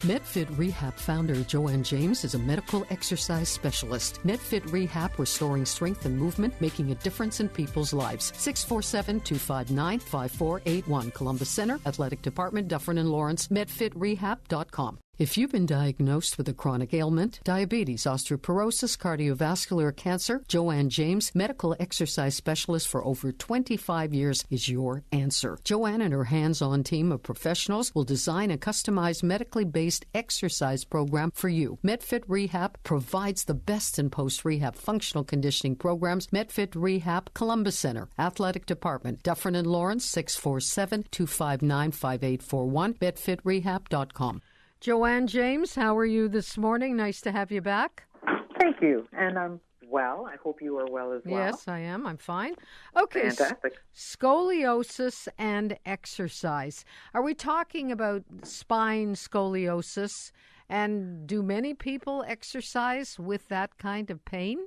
Medfit Rehab founder Joanne James is a medical exercise specialist. Medfit Rehab, restoring strength and movement, making a difference in people's lives. 647-259-5481. Columbus Center, Athletic Department, Dufferin and Lawrence, medfitrehab.com. If you've been diagnosed with a chronic ailment, diabetes, osteoporosis, cardiovascular cancer, Joanne James, medical exercise specialist for over 25 years, is your answer. Joanne and her hands-on team of professionals will design a customized medically based exercise program for you. Medfit Rehab provides the best in post-rehab functional conditioning programs. Medfit Rehab, Columbus Center, Athletic Department, Dufferin and Lawrence, 647-259-5841, medfitrehab.com. Joanne James, how are you this morning? Nice to have you back. Thank you. And I'm well. I hope you are well as well. Yes, I am. I'm fine. Okay. Fantastic. Scoliosis and exercise. Are we talking about spine scoliosis? And do many people exercise with that kind of pain?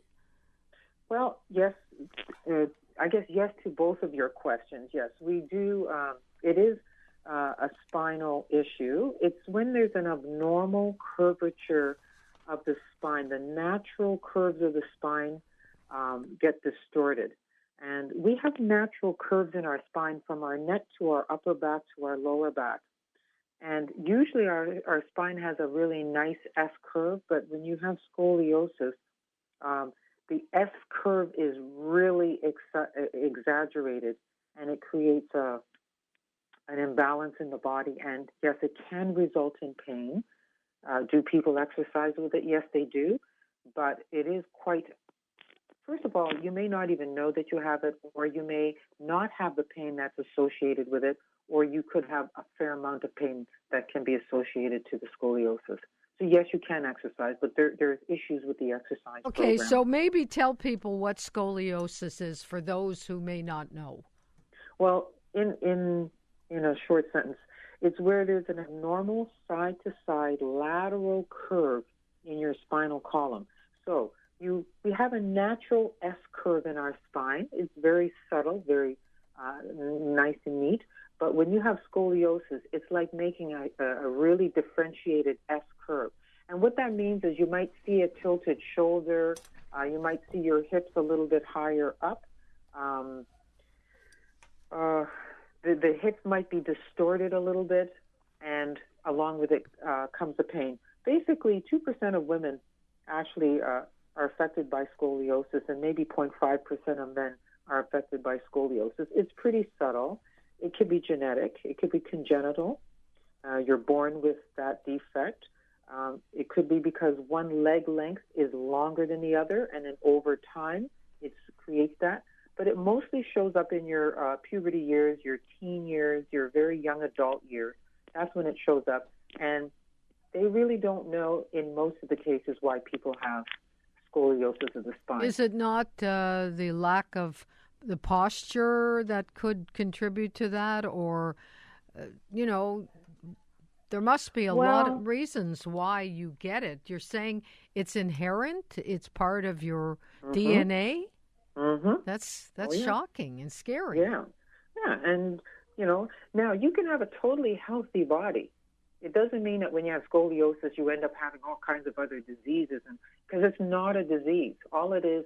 Well, yes. I guess yes to both of your questions. Yes, we do. It is a spinal issue. It's when there's an abnormal curvature of the spine. The natural curves of the spine get distorted. And we have natural curves in our spine from our neck to our upper back to our lower back. And usually our spine has a really nice S curve, but when you have scoliosis, the S curve is really exaggerated, and it creates an imbalance in the body, and yes, it can result in pain. Do people exercise with it? Yes, they do, but it is quite, first of all, you may not even know that you have it, or you may not have the pain that's associated with it, or you could have a fair amount of pain that can be associated to the scoliosis. So yes, you can exercise, but there's issues with the exercise Okay, program. So maybe tell people what scoliosis is for those who may not know. Well, in a short sentence, it's where there's an abnormal side-to-side lateral curve in your spinal column. So we have a natural S curve in our spine. It's very subtle, very nice and neat. But when you have scoliosis, it's like making a really differentiated S curve. And what that means is you might see a tilted shoulder. You might see your hips a little bit higher up. The hips might be distorted a little bit, and along with it comes the pain. Basically, 2% of women actually are affected by scoliosis, and maybe 0.5% of men are affected by scoliosis. It's pretty subtle. It could be genetic. It could be congenital. You're born with that defect. It could be because one leg length is longer than the other, and then over time it creates that. But it mostly shows up in your puberty years, your teen years, your very young adult years. That's when it shows up. And they really don't know, in most of the cases, why people have scoliosis of the spine. Is it not the lack of the posture that could contribute to that? Or, there must be a lot of reasons why you get it. You're saying it's inherent? It's part of your DNA? Mm-hmm. That's shocking and scary. Yeah, and now you can have a totally healthy body. It doesn't mean that when you have scoliosis, you end up having all kinds of other diseases, because it's not a disease. All it is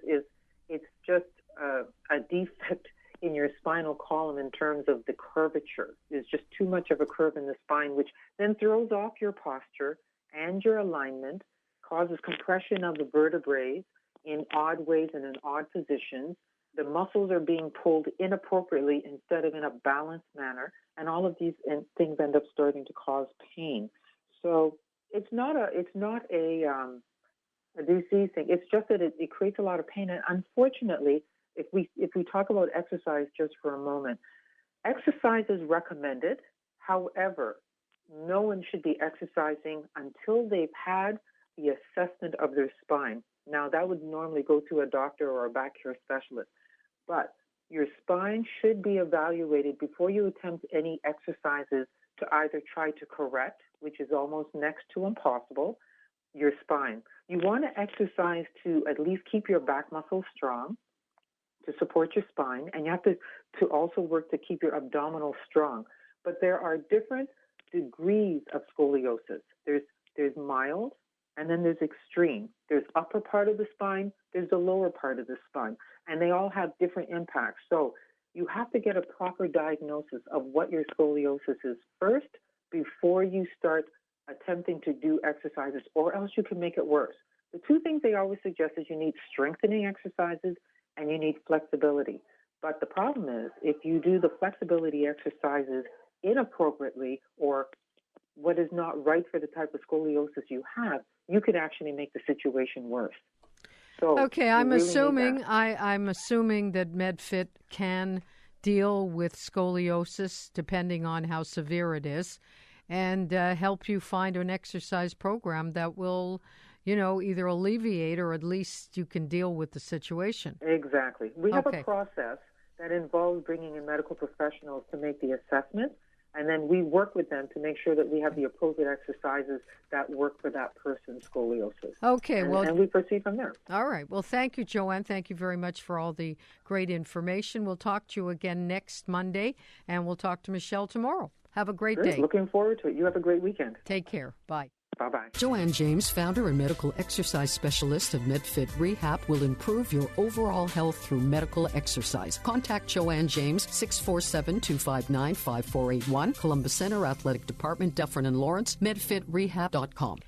it's just a defect in your spinal column in terms of the curvature. There's just too much of a curve in the spine, which then throws off your posture and your alignment, causes compression of the vertebrae in odd ways and in odd positions. The muscles are being pulled inappropriately instead of in a balanced manner, and all of these things end up starting to cause pain. So it's not a disease thing. It's just that it creates a lot of pain. And unfortunately, if we talk about exercise just for a moment, exercise is recommended. However, no one should be exercising until they've had the assessment of their spine. Now, that would normally go to a doctor or a back care specialist. But your spine should be evaluated before you attempt any exercises to either try to correct, which is almost next to impossible, your spine. You want to exercise to at least keep your back muscles strong, to support your spine, and you have to also work to keep your abdominal strong. But there are different degrees of scoliosis. There's mild, and then there's extreme. There's upper part of the spine, there's the lower part of the spine, and they all have different impacts. So you have to get a proper diagnosis of what your scoliosis is first before you start attempting to do exercises, or else you can make it worse. The two things they always suggest is you need strengthening exercises and you need flexibility. But the problem is, if you do the flexibility exercises inappropriately or what is not right for the type of scoliosis you have, you could actually make the situation worse. So okay, I'm assuming that Medfit can deal with scoliosis depending on how severe it is, and help you find an exercise program that will, either alleviate or at least you can deal with the situation. Exactly. We have a process that involves bringing in medical professionals to make the assessment, and then we work with them to make sure that we have the appropriate exercises that work for that person's scoliosis. Okay, and we proceed from there. All right. Well, thank you, Joanne. Thank you very much for all the great information. We'll talk to you again next Monday, and we'll talk to Michelle tomorrow. Have a great day. Looking forward to it. You have a great weekend. Take care. Bye. Bye-bye. Joanne James, founder and medical exercise specialist of Medfit Rehab, will improve your overall health through medical exercise. Contact Joanne James, 647-259-5481, Columbus Center Athletic Department, Dufferin and Lawrence, medfitrehab.com.